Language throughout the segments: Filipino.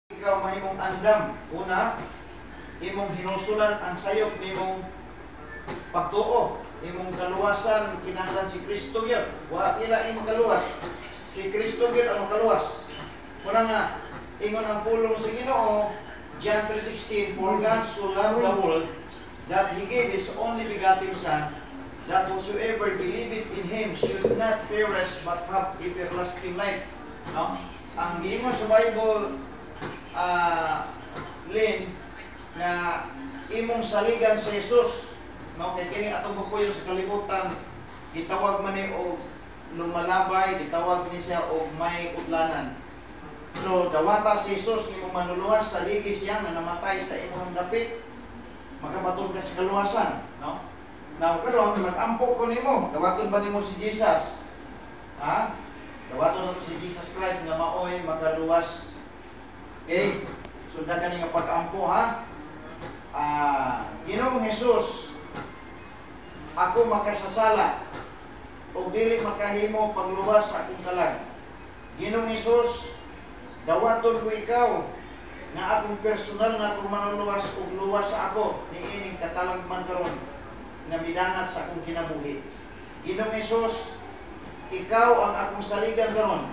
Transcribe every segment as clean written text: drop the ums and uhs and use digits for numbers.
ikaw mahimong andam. Una, imong hinusulan ang sayop nimong pagtuo, imong kaluwasan kinahanglan si Kristo gyud. Wa ila imong kaluwas, si Kristo gyud ang kaluwas. Muna nga ingon ang pulong sa Ginoo, John 3:16, for God so loved the world that He gave His only begotten Son, that whosoever believeth in Him should not perish but have everlasting life. No? Ang giingon sa Bible, Lynn, na imong saligan sa Jesus, no? Kaya kini atong bukuyo sa kalibutan, gitawag man ni og lumalabay, gitawag ni siya og may utlanan. So dawata si Jesus nimo manuluwas sa ligis siya na namatay sa imong dapit, makabaton ka sa kaluwasan, no? Now karon mag-ampo ko nimo, dawaton ba nimo si Jesus? Ha? Dawaton nato si Jesus Christ nga maoy makaluwas. Okay? So dagan nga pag-ampo, ha? Ginoong Jesus, ako makasasala o dili makahimo pagluwas sa akong kalag. Ginoong Jesus, dawaton ko ikaw na akong personal nga akong manuluwas o luwas sa ako ni ining katalagman karon na midangat sa akong kinabuhi. Ginoong Jesus, ikaw ang akong saligan karon.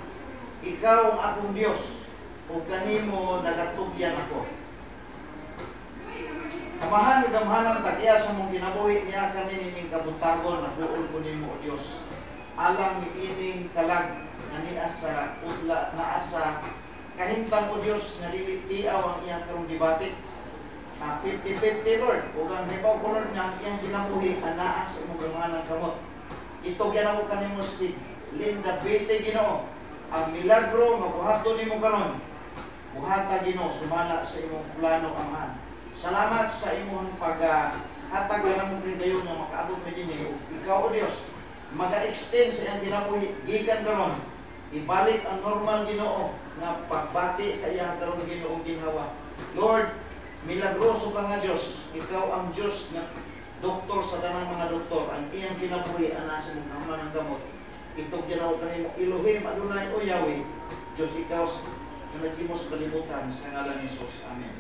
Ikaw ang akong Dios. O kanimo nagatugyan ako. Amahan ug gamhanan tag-iya sa mong kinabuhi niya kami nining kabuntagon na buol ko nimo o Dios. Alang ni ining kalag na niya sa utla na asa kahimtang o Dios nga dili tiaw ang iyang karong gibatik. 50-50 Lord. Ug ang hibaw ko Lord nga iyang kinabuhi anaa sa imong gamhanan kamot. Ito gyud ako kanimo si Linda Bete Ginoo. Ang milagro nga buhaton nimo karon. Buhata Ginoo sumala sa imong plano Amahan. Salamat sa imong paghatag nga namo kayo nga makaabot mi dinhi. Ikaw o Dios, maga-extend sa iyang kinabuhi gikan karon. Ibalik ang normal Ginoo nga pagbati sa iyang karon Ginoo ginhawa. Lord, milagroso ka nga Dios. Ikaw ang Dios nga doktor sa tanang mga doktor. Ang iyang kinabuhi ana sa imong kamang gamot. Ito ginawa kanimo Elohim Adonai o Yahweh. Diyos ikaw na naghimo sa kalibutan sa ngalan ni Jesus. Amen.